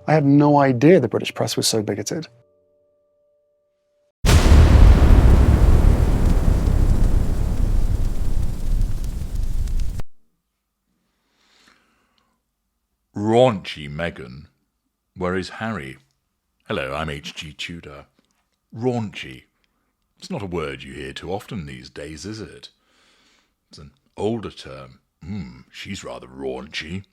I had no idea the British press was so bigoted. Raunchy Meghan. Where is Harry? Hello, I'm H.G. Tudor. Raunchy. It's not a word you hear too often these days, is it? It's an older term. She's rather raunchy.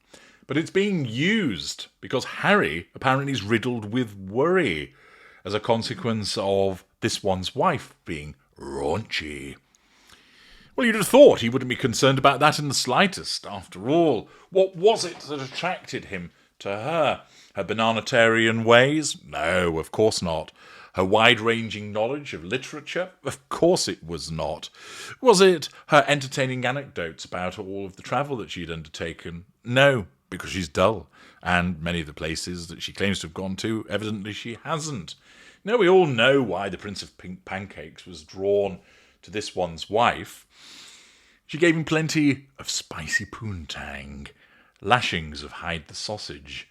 But it's being used because Harry apparently is riddled with worry as a consequence of this one's wife being raunchy. Well, you'd have thought he wouldn't be concerned about that in the slightest. After all, what was it that attracted him to her? Her bananatarian ways? No, of course not. Her wide-ranging knowledge of literature? Of course it was not. Was it her entertaining anecdotes about all of the travel that she'd undertaken? No, because she's dull, and many of the places that she claims to have gone to, evidently she hasn't. Now, we all know why the Prince of Pink Pancakes was drawn to this one's wife. She gave him plenty of spicy poontang, lashings of hide the sausage.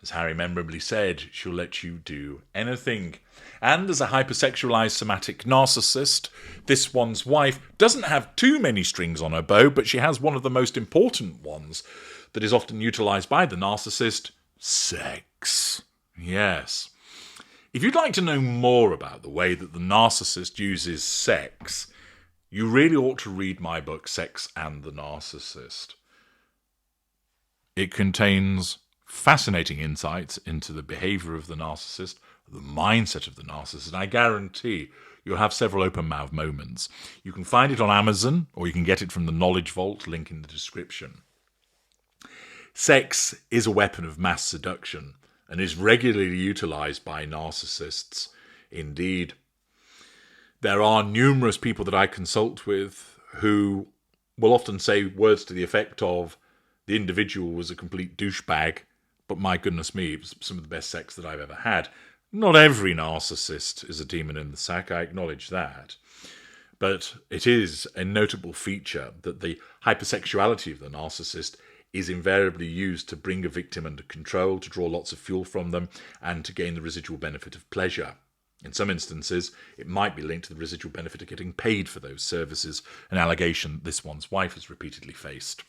As Harry memorably said, she'll let you do anything. And as a hypersexualised somatic narcissist, this one's wife doesn't have too many strings on her bow, but she has one of the most important ones that is often utilised by the narcissist: sex. Yes. If you'd like to know more about the way that the narcissist uses sex, you really ought to read my book, Sex and the Narcissist. It contains fascinating insights into the behaviour of the narcissist, the mindset of the narcissist, and I guarantee you'll have several open-mouthed moments. You can find it on Amazon, or you can get it from the Knowledge Vault, link in the description. Sex is a weapon of mass seduction and is regularly utilised by narcissists. Indeed, there are numerous people that I consult with who will often say words to the effect of, the individual was a complete douchebag, but my goodness me, it was some of the best sex that I've ever had. Not every narcissist is a demon in the sack, I acknowledge that. But it is a notable feature that the hypersexuality of the narcissist is invariably used to bring a victim under control, to draw lots of fuel from them, and to gain the residual benefit of pleasure. In some instances, it might be linked to the residual benefit of getting paid for those services, an allegation this one's wife has repeatedly faced.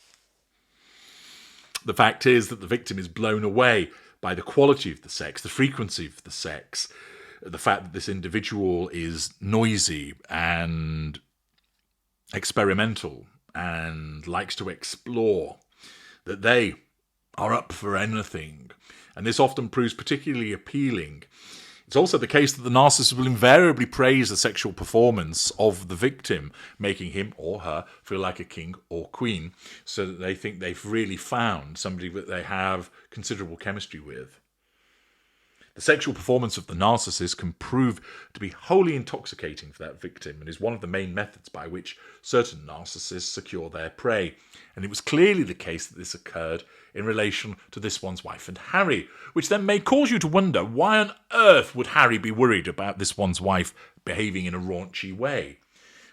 The fact is that the victim is blown away by the quality of the sex, the frequency of the sex, the fact that this individual is noisy and experimental and likes to explore, that they are up for anything. And this often proves particularly appealing. It's also the case that the narcissist will invariably praise the sexual performance of the victim, making him or her feel like a king or queen, so that they think they've really found somebody that they have considerable chemistry with. The sexual performance of the narcissist can prove to be wholly intoxicating for that victim and is one of the main methods by which certain narcissists secure their prey. And it was clearly the case that this occurred in relation to this one's wife and Harry, which then may cause you to wonder, why on earth would Harry be worried about this one's wife behaving in a raunchy way?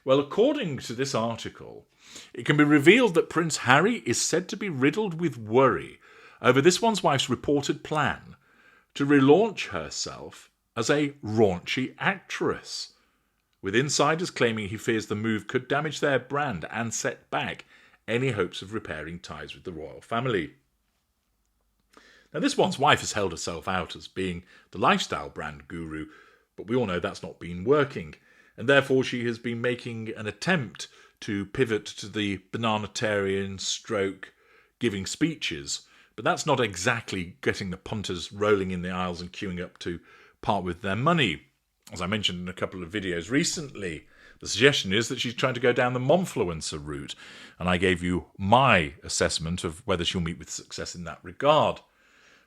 Well, according to this article, it can be revealed that Prince Harry is said to be riddled with worry over this one's wife's reported plan to relaunch herself as a raunchy actress, with insiders claiming he fears the move could damage their brand and set back any hopes of repairing ties with the royal family. Now, this one's wife has held herself out as being the lifestyle brand guru, but we all know that's not been working, and therefore she has been making an attempt to pivot to the bananatarian stroke giving speeches, but that's not exactly getting the punters rolling in the aisles and queuing up to part with their money. As I mentioned in a couple of videos recently, the suggestion is that she's trying to go down the momfluencer route, and I gave you my assessment of whether she'll meet with success in that regard.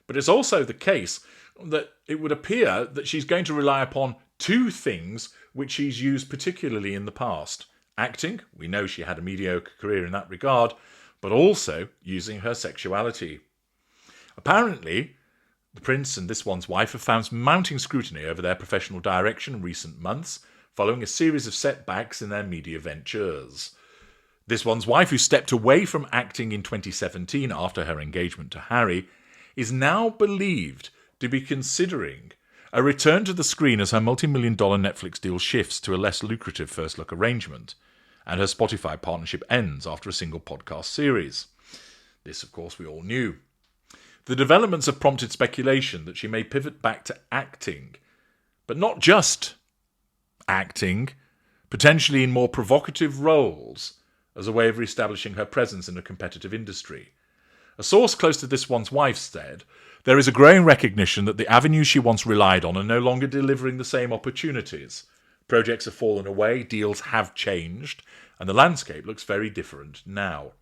But it's also the case that it would appear that she's going to rely upon two things which she's used particularly in the past. Acting, we know she had a mediocre career in that regard, but also using her sexuality. Apparently, the prince and this one's wife have found mounting scrutiny over their professional direction in recent months, following a series of setbacks in their media ventures. This one's wife, who stepped away from acting in 2017 after her engagement to Harry, is now believed to be considering a return to the screen as her multi-million-dollar Netflix deal shifts to a less lucrative first-look arrangement, and her Spotify partnership ends after a single podcast series. This, of course, we all knew. The developments have prompted speculation that she may pivot back to acting, but not just acting, potentially in more provocative roles as a way of re-establishing her presence in a competitive industry. A source close to this one's wife said, "There is a growing recognition that the avenues she once relied on are no longer delivering the same opportunities. Projects have fallen away, deals have changed, and the landscape looks very different now.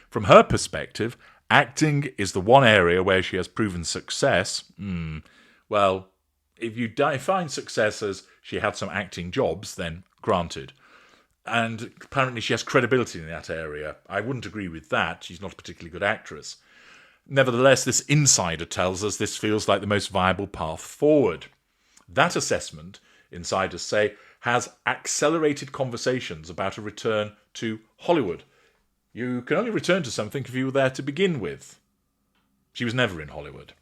From her perspective, acting is the one area where she has proven success. Well, if you define success as she had some acting jobs, then granted. And apparently she has credibility in that area. I wouldn't agree with that. She's not a particularly good actress. Nevertheless, this insider tells us this feels like the most viable path forward. That assessment, insiders say, has accelerated conversations about a return to Hollywood. You can only return to something if you were there to begin with. She was never in Hollywood.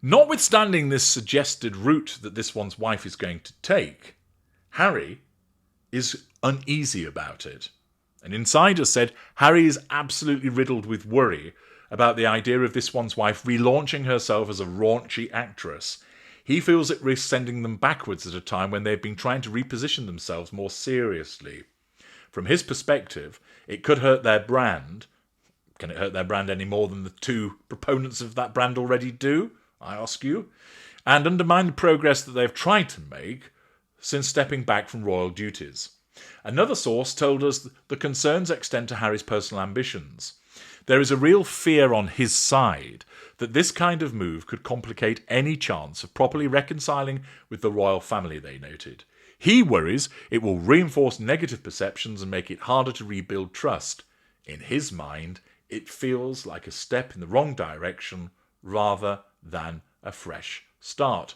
Notwithstanding this suggested route that this one's wife is going to take, Harry is uneasy about it. An insider said Harry is absolutely riddled with worry about the idea of this one's wife relaunching herself as a raunchy actress. He feels it risks sending them backwards at a time when they've been trying to reposition themselves more seriously. From his perspective, it could hurt their brand. Can it hurt their brand any more than the two proponents of that brand already do, I ask you? And undermine the progress that they've tried to make since stepping back from royal duties. Another source told us the concerns extend to Harry's personal ambitions. There is a real fear on his side that this kind of move could complicate any chance of properly reconciling with the royal family, they noted. He worries it will reinforce negative perceptions and make it harder to rebuild trust. In his mind, it feels like a step in the wrong direction rather than a fresh start.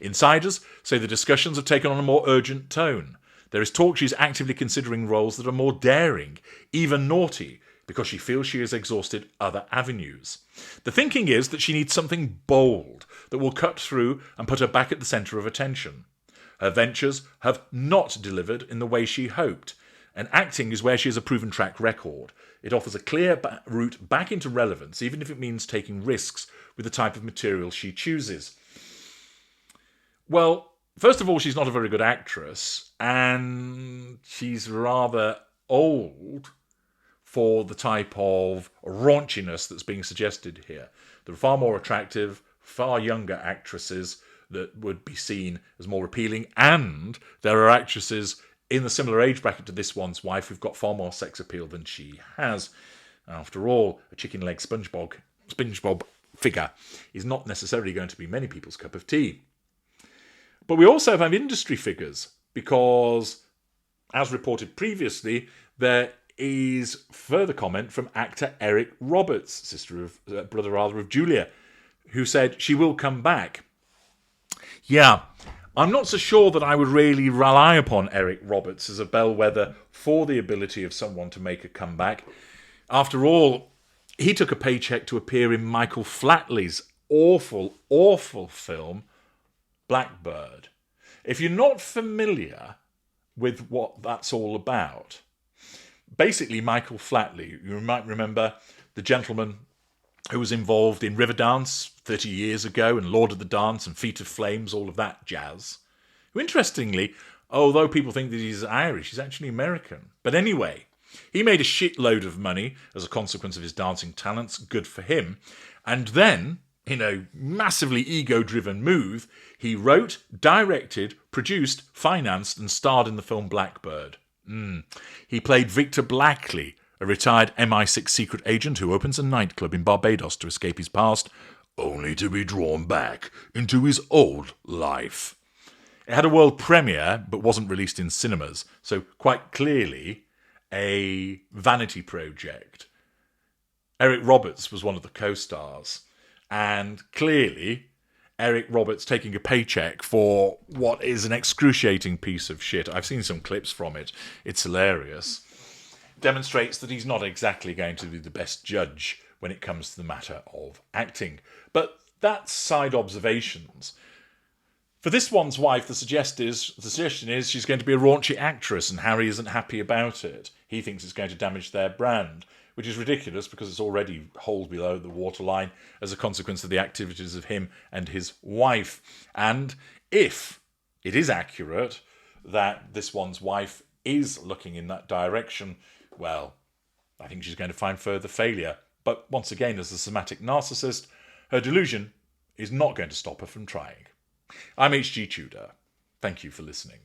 Insiders say the discussions have taken on a more urgent tone. There is talk she's actively considering roles that are more daring, even naughty, because she feels she has exhausted other avenues. The thinking is that she needs something bold that will cut through and put her back at the centre of attention. Her ventures have not delivered in the way she hoped, and acting is where she has a proven track record. It offers a clear route back into relevance, even if it means taking risks with the type of material she chooses. Well, first of all, she's not a very good actress, and she's rather old for the type of raunchiness that's being suggested here. There are far more attractive, far younger actresses that would be seen as more appealing, and there are actresses in the similar age bracket to this one's wife who've got far more sex appeal than she has. After all, a chicken leg SpongeBob figure is not necessarily going to be many people's cup of tea. But we also have industry figures because, as reported previously, there is further comment from actor Eric Roberts, brother of Julia, who said she will come back. Yeah, I'm not so sure that I would really rely upon Eric Roberts as a bellwether for the ability of someone to make a comeback. After all, he took a paycheck to appear in Michael Flatley's awful, awful film, Blackbird. If you're not familiar with what that's all about, basically Michael Flatley, you might remember the gentleman who was involved in Riverdance 30 years ago and Lord of the Dance and Feet of Flames, all of that jazz. Who, interestingly, although people think that he's Irish, he's actually American. But anyway, he made a shitload of money as a consequence of his dancing talents. Good for him. And then, in a massively ego-driven move, he wrote, directed, produced, financed, and starred in the film Blackbird. He played Victor Blackley, a retired MI6 secret agent who opens a nightclub in Barbados to escape his past, only to be drawn back into his old life. It had a world premiere, but wasn't released in cinemas, so quite clearly a vanity project. Eric Roberts was one of the co-stars, and clearly Eric Roberts taking a paycheck for what is an excruciating piece of shit. I've seen some clips from it. It's hilarious. Demonstrates that he's not exactly going to be the best judge when it comes to the matter of acting. But That's side observations. For this one's wife, the suggestion is she's going to be a raunchy actress, and Harry isn't happy about it. He thinks it's going to damage their brand, which is ridiculous because it's already holed below the waterline as a consequence of the activities of him and his wife. And if it is accurate that this one's wife is looking in that direction, well, I think she's going to find further failure. But once again, as a somatic narcissist, her delusion is not going to stop her from trying. I'm HG Tudor. Thank you for listening.